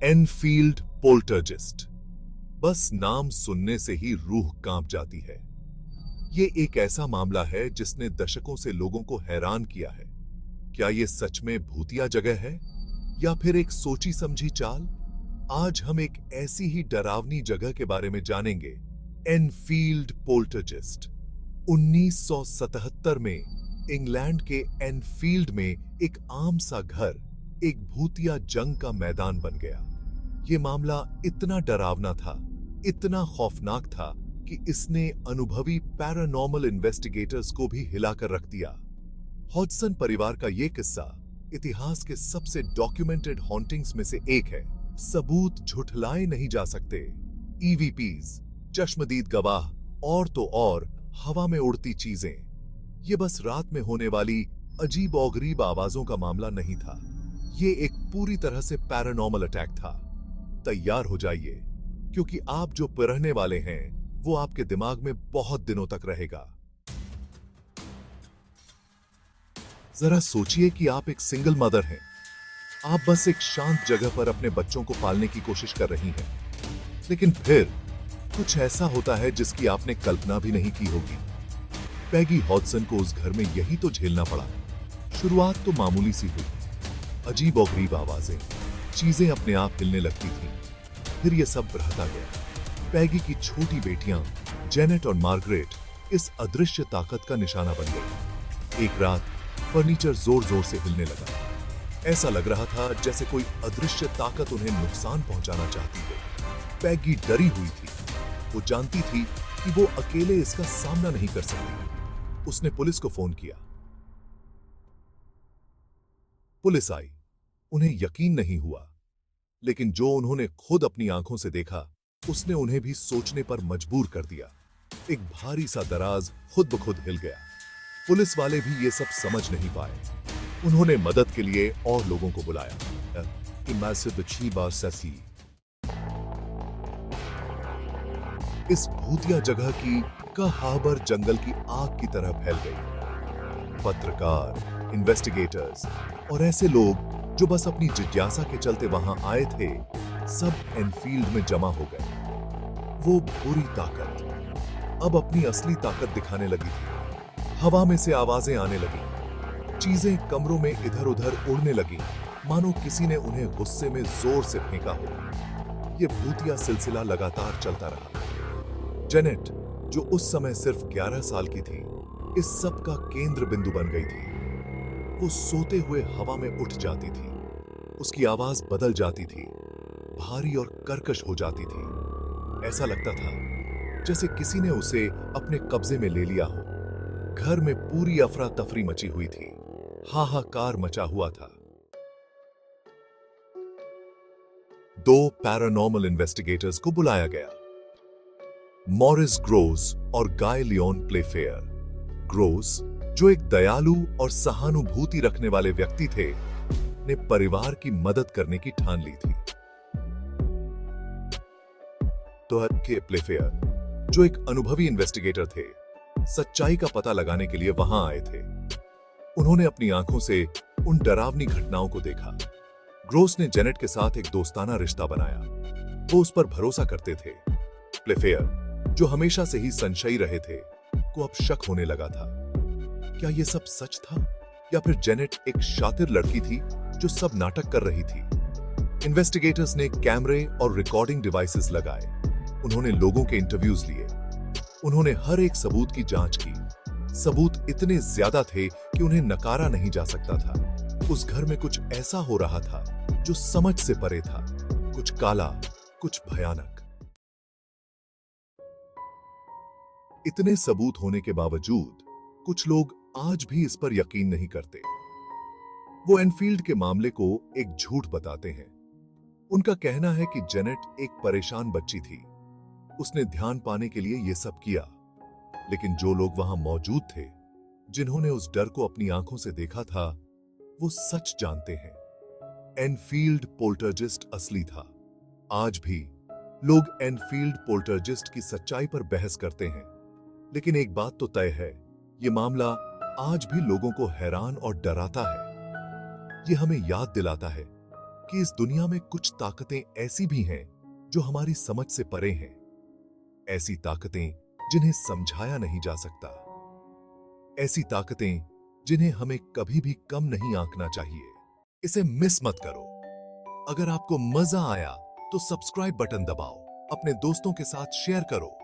Enfield poltergeist. बस नाम सुनने से ही रूह कांप जाती है। ये एक ऐसा मामला है जिसने दशकों से लोगों को हैरान किया है। क्या ये सच में भूतिया जगह है या फिर एक सोची समझी चाल? आज हम एक ऐसी ही डरावनी जगह के बारे में जानेंगे, एनफील्ड पोल्टरजिस्ट। 1977 में इंग्लैंड के एनफील्ड में एक आम सा घर एक भूतिया जंग का मैदान बन गया। ये मामला इतना डरावना था, इतना खौफनाक था कि इसने अनुभवी पैरानॉर्मल इन्वेस्टिगेटर्स को भी हिलाकर रख दिया। हॉडसन परिवार का यह किस्सा इतिहास के सबसे डॉक्यूमेंटेड हॉन्टिंग्स में से एक है। सबूत झुठलाए नहीं जा सकते। ईवीपीज, चश्मदीद गवाह और तो और हवा में उड़ती चीजें। ये बस रात में होने वाली अजीब और गरीब आवाजों का मामला नहीं था। ये एक पूरी तरह से पैरानॉर्मल अटैक था। तैयार हो जाइए, क्योंकि आप जो पढ़ने वाले हैं वो आपके दिमाग में बहुत दिनों तक रहेगा। जरा सोचिए कि आप एक सिंगल मदर हैं। आप बस एक शांत जगह पर अपने बच्चों को पालने की कोशिश कर रही हैं। लेकिन फिर कुछ ऐसा होता है जिसकी आपने कल्पना भी नहीं की होगी। पैगी हॉडसन को उस घर में यही तो झेलना पड़ा। शुरुआत तो मामूली सी हुई, अजीब और गरीब आवाजें, चीजें अपने आप हिलने लगती थीं। फिर यह सब बढ़ता गया। पैगी की छोटी बेटियां जेनेट और मार्गरेट इस अदृश्य ताकत का निशाना बन गई। एक रात फर्नीचर जोर जोर से हिलने लगा। ऐसा लग रहा था जैसे कोई अदृश्य ताकत उन्हें नुकसान पहुंचाना चाहती हो। पैगी डरी हुई थी। वो जानती थी कि वो अकेले इसका सामना नहीं कर सकती। उसने पुलिस को फोन किया। पुलिस आई। उन्हें यकीन नहीं हुआ, लेकिन जो उन्होंने खुद अपनी आंखों से देखा उसने उन्हें भी सोचने पर मजबूर कर दिया। एक भारी सा दराज खुद ब खुद हिल गया। पुलिस वाले भी ये सब समझ नहीं पाए। उन्होंने मदद के लिए और लोगों को बुलाया। इस भूतिया जगह की कहाबर जंगल की आग की तरह फैल गई। पत्रकार, इन्वेस्टिगेटर्स और ऐसे लोग जो बस अपनी जिज्ञासा के चलते वहां आए थे, सब एनफील्ड में जमा हो गए। वो बुरी ताकत अब अपनी असली ताकत दिखाने लगी थी। हवा में से आवाजें आने लगी, चीजें कमरों में इधर उधर उड़ने लगी, मानो किसी ने उन्हें गुस्से में जोर से फेंका हो। यह भूतिया सिलसिला लगातार चलता रहा। जेनेट, जो उस समय सिर्फ 11 साल की थी, इस सब का केंद्र बिंदु बन गई थी। वो सोते हुए हवा में उठ जाती थी। उसकी आवाज बदल जाती थी, भारी और कर्कश हो जाती थी। ऐसा लगता था जैसे किसी ने उसे अपने कब्जे में ले लिया हो। घर में पूरी अफरा तफरी मची हुई थी। हाहाकार मचा हुआ था। 2 पैरानॉर्मल इन्वेस्टिगेटर्स को बुलाया गया, मॉरिस ग्रोस और गाय लियोन प्लेफेयर। ग्रोस, जो एक दयालु और सहानुभूति रखने वाले व्यक्ति थे, ने परिवार की मदद करने की ठान ली थी। तो के प्लेफेयर, जो एक अनुभवी इन्वेस्टिगेटर थे, सच्चाई का पता लगाने के लिए वहां आए थे। उन्होंने अपनी आंखों से उन डरावनी घटनाओं को देखा। ग्रोस ने जेनेट के साथ एक दोस्ताना रिश्ता बनाया। वो उस पर भरोसा करते थे। प्लेफेयर, जो हमेशा से ही संशयी रहे थे, को अब शक होने लगा था। क्या यह सब सच था या फिर जेनेट एक शातिर लड़की थी जो सब नाटक कर रही थी? इन्वेस्टिगेटर्स ने कैमरे और रिकॉर्डिंग डिवाइसेस लगाए। उन्होंने लोगों के इंटरव्यूज लिए। उन्होंने हर एक सबूत की जांच की। सबूत इतने ज्यादा थे कि उन्हें नकारा नहीं जा सकता था। उस घर में कुछ ऐसा हो रहा था जो समझ से परे था। कुछ काला, कुछ भयानक। इतने सबूत होने के बावजूद कुछ लोग आज भी इस पर यकीन नहीं करते। वो एनफील्ड के मामले को एक झूठ बताते हैं। उनका कहना है कि जेनेट एक परेशान बच्ची थी। उसने ध्यान पाने के लिए यह सब किया। लेकिन जो लोग वहां मौजूद थे, जिन्होंने उस डर को अपनी आंखों से देखा था, वो सच जानते हैं। एनफील्ड पोल्टरजिस्ट असली था। आज भी लोग एनफील्ड पोल्टरजिस्ट की सच्चाई पर बहस करते हैं। लेकिन एक बात तो तय है, ये मामला आज भी लोगों को हैरान और डराता है। ये हमें याद दिलाता है कि इस दुनिया में कुछ ताकतें ऐसी भी हैं जो हमारी समझ से परे हैं। ऐसी ताकतें जिन्हें समझाया नहीं जा सकता। ऐसी ताकतें जिन्हें हमें कभी भी कम नहीं आंकना चाहिए। इसे मिस मत करो। अगर आपको मजा आया तो सब्सक्राइब बटन दबाओ, अपने दोस्तों के साथ शेयर करो